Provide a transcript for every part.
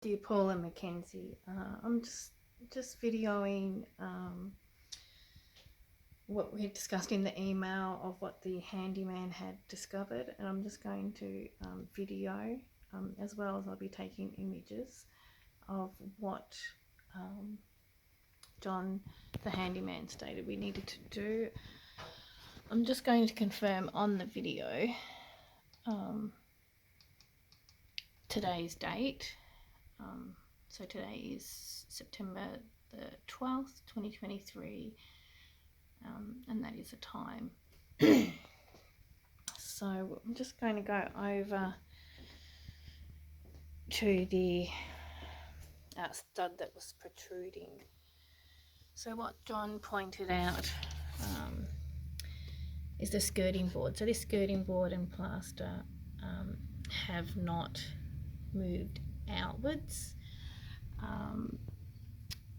Dear Paul and Mackenzie, I'm just videoing what we had discussed in the email of what the handyman had discovered, and I'm just going to video as well as I'll be taking images of what John the handyman stated we needed to do. I'm just going to confirm on the video today's date. So today is September the 12th, 2023, and that is the time. So I'm just going to go over to the stud that was protruding. So what John pointed out is the skirting board. So this skirting board and plaster have not moved outwards,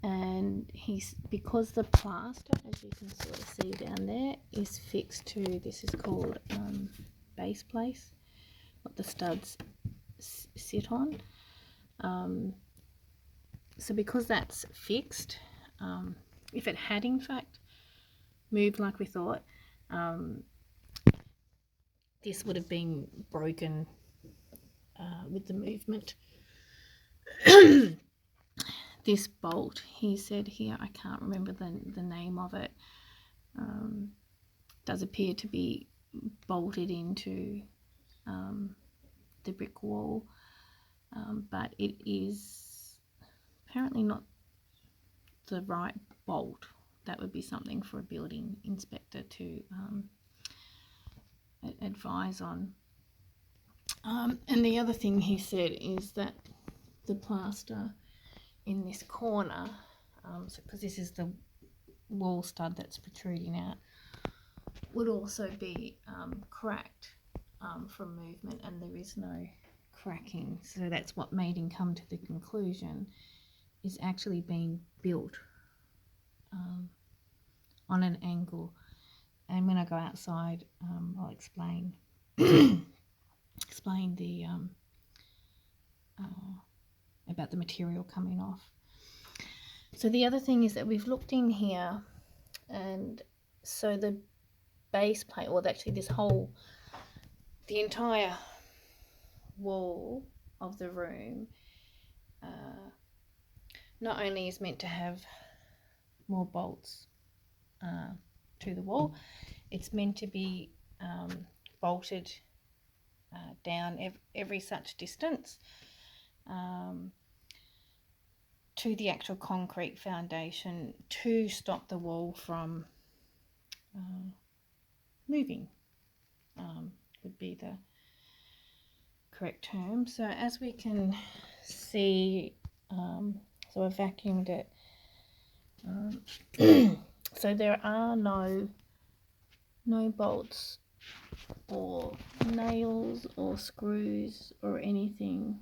and because the plaster, as you can sort of see down there, is fixed to, this is called base place, what the studs sit on. So because that's fixed, if it had in fact moved like we thought, this would have been broken with the movement. This bolt, he said here, I can't remember the name of it, does appear to be bolted into the brick wall, but it is apparently not the right bolt. That would be something for a building inspector to advise on. And the other thing he said is that the plaster in this corner, so because this is the wall stud that's protruding out, would also be cracked from movement, and there is no cracking. So that's what made him come to the conclusion is actually being built on an angle. And when I go outside, I'll explain explain the about the material coming off. So the other thing is that we've looked in here, and so the base plate, or actually this whole, the entire wall of the room not only is meant to have more bolts to the wall, it's meant to be bolted down every such distance to the actual concrete foundation to stop the wall from moving, would be the correct term. So as we can see, so I vacuumed it, so there are no bolts or nails or screws or anything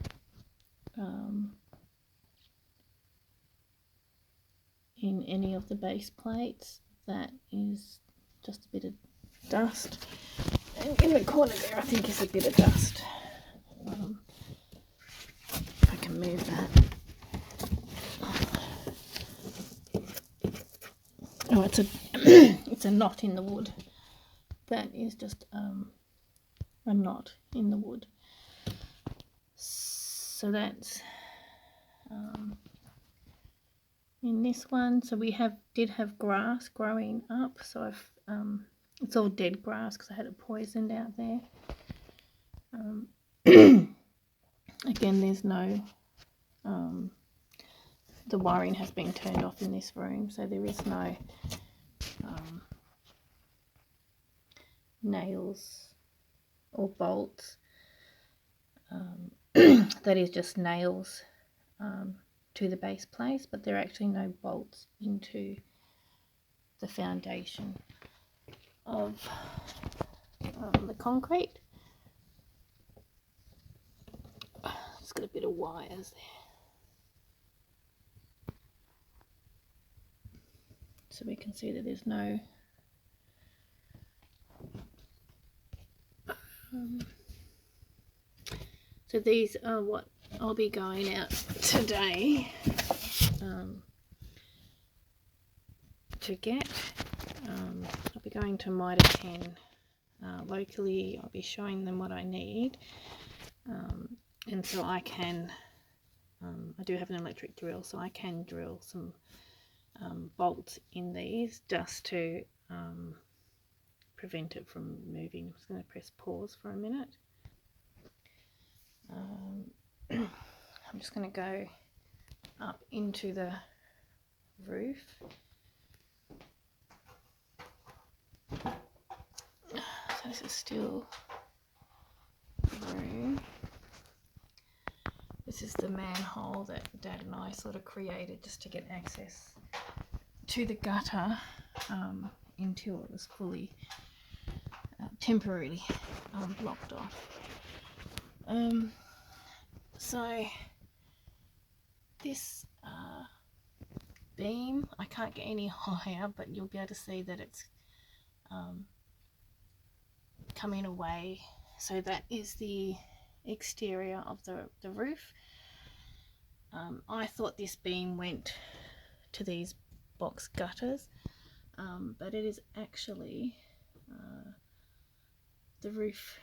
in any of the base plates. That is just a bit of dust, and in the corner there I think is a bit of dust. If I can move that. Oh, it's a it's a knot in the wood. That is just a knot in the wood. So that's in this one. So we did have grass growing up, so I've it's all dead grass because I had it poisoned out there. Again, there's no the wiring has been turned off in this room, so there is no nails or bolts. That is just nails to the base plate, but there are actually no bolts into the foundation of the concrete. It's got a bit of wires there. So we can see that there's no so these are what I'll be going out today to get, I'll be going to Mitre 10 locally. I'll be showing them what I need, and so I can, I do have an electric drill, so I can drill some bolts in these just to prevent it from moving. I'm just going to press pause for a minute. I'm just going to go up into the roof. So this is still room. This is the manhole that Dad and I sort of created just to get access to the gutter until it was fully temporarily blocked off. So this beam, I can't get any higher, but you'll be able to see that it's coming away. So that is the exterior of the roof. I thought this beam went to these box gutters, but it is actually the roof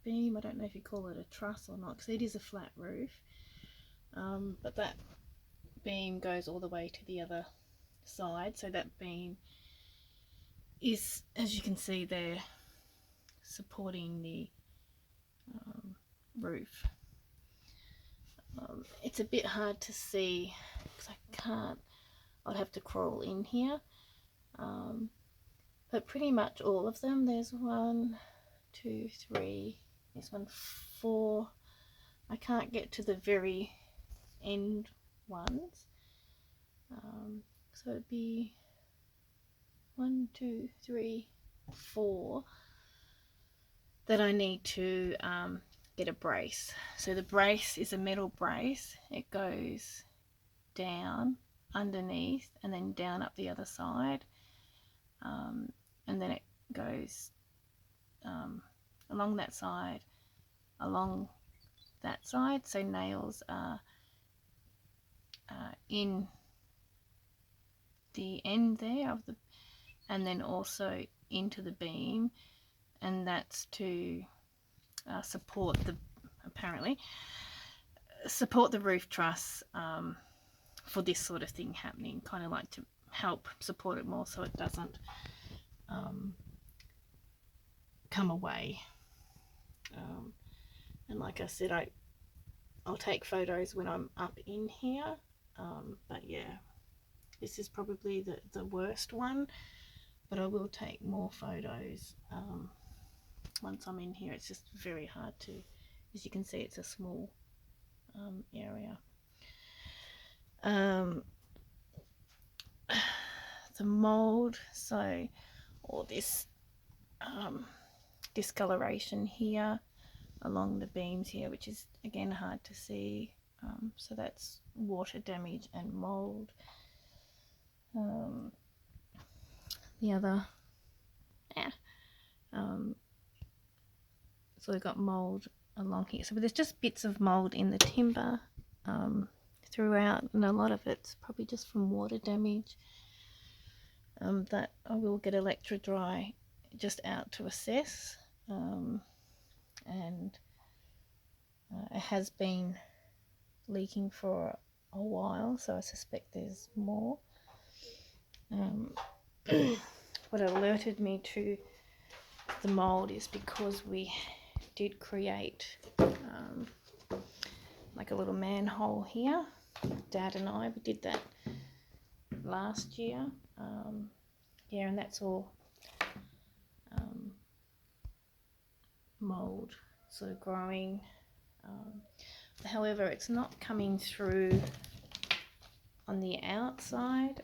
beam. I don't know if you call it a truss or not, because it is a flat roof, but that beam goes all the way to the other side. So that beam is, as you can see there, supporting the roof. It's a bit hard to see because I can't, I'd have to crawl in here, but pretty much all of them, there's 1, 2, 3, this one 4. I can't get to the very end ones, so it'd be 1, 2, 3, 4 that I need to get a brace. So the brace is a metal brace. It goes down underneath and then down up the other side, and then it goes along that side, along that side. So nails are in the end there of the, and then also into the beam, and that's to support the, apparently support the roof truss for this sort of thing happening, kind of like to help support it more so it doesn't come away. And like I said, I'll take photos when I'm up in here, but yeah, this is probably the worst one, but I will take more photos once I'm in here. It's just very hard to, as you can see, it's a small area. The mold, so all this discoloration here along the beams here, which is again hard to see, so that's water damage and mold. The other, so we've got mold along here, so there's just bits of mold in the timber throughout, and a lot of it's probably just from water damage. That I will get electro dry just out to assess, and it has been leaking for a while, so I suspect there's more. What alerted me to the mold is because we did create like a little manhole here. Dad and I, we did that last year. Yeah, and that's all mold sort of growing. However, it's not coming through on the outside.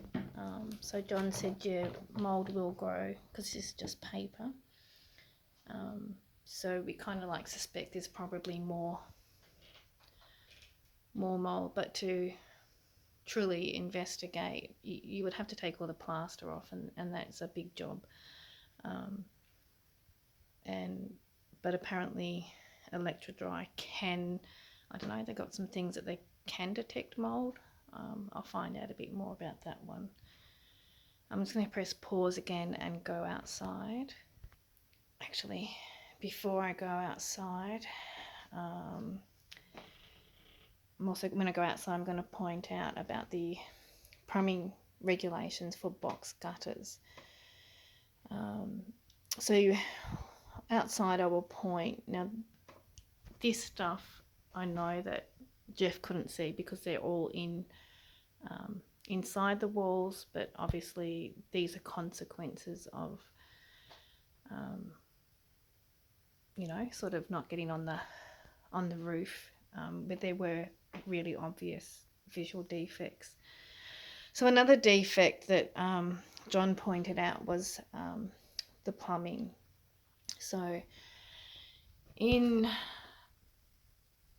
So John said, yeah, mold will grow because it's just paper. So we kind of like suspect there's probably more mold, but to truly investigate, you would have to take all the plaster off, and that's a big job. But apparently electro dry can I don't know, they've got some things that they can detect mould. I'll find out a bit more about that one. I'm just going to press pause again and go outside. Actually, before I go outside, I'm also, when I go outside, I'm going to point out about the plumbing regulations for box gutters. So outside I will point, now this stuff I know that Jeff couldn't see because they're all inside the walls, but obviously these are consequences of you know, sort of not getting on the roof, but there were really obvious visual defects. So another defect that John pointed out was the plumbing. So in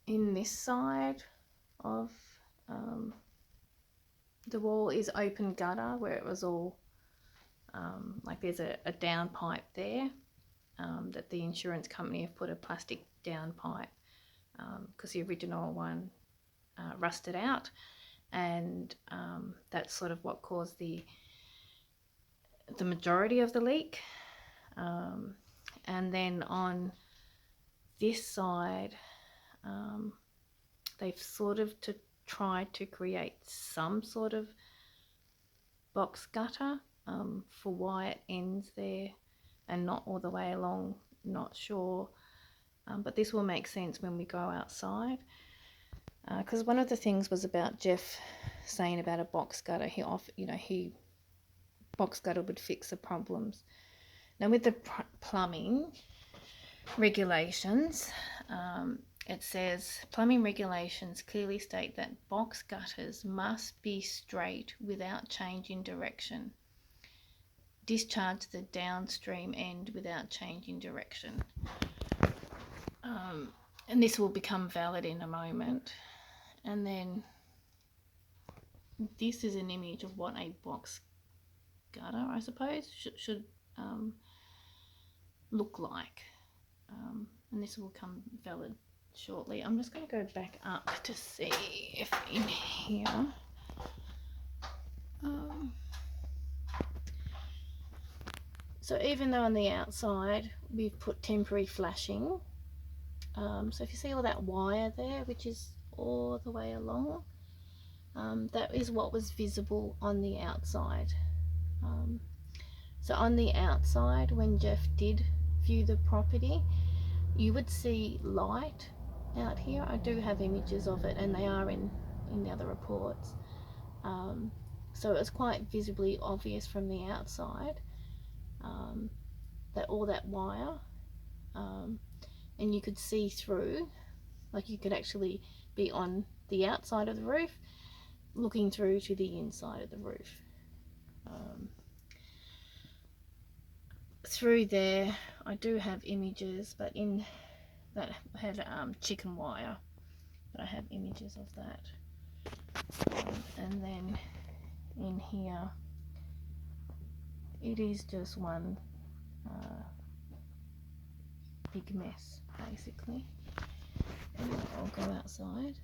this side of the wall is open gutter, where it was all like there's a down pipe there that the insurance company have put a plastic down pipe because the original one rusted out, and that's sort of what caused the majority of the leak. And then on this side, they've sort of tried to create some sort of box gutter for why it ends there and not all the way along, not sure. But this will make sense when we go outside, because one of the things was about Jeff saying about a box gutter. Box gutter would fix the problems. Now with the plumbing regulations, it says plumbing regulations clearly state that box gutters must be straight without change in direction. Discharge the downstream end without changing direction. And this will become valid in a moment. And then this is an image of what a box gutter, I suppose, should look like. And this will become valid shortly. I'm just going to go back up to see if in here so even though on the outside we've put temporary flashing, so if you see all that wire there, which is all the way along, that is what was visible on the outside. So on the outside, when Jeff did view the property, you would see light out here. I do have images of it, and they are in the other reports. So it was quite visibly obvious from the outside that all that wire, and you could see through, like you could actually be on the outside of the roof looking through to the inside of the roof. Through there I do have images, but in that had chicken wire, but I have images of that. And then in here it is just one big mess basically. And I'll go outside.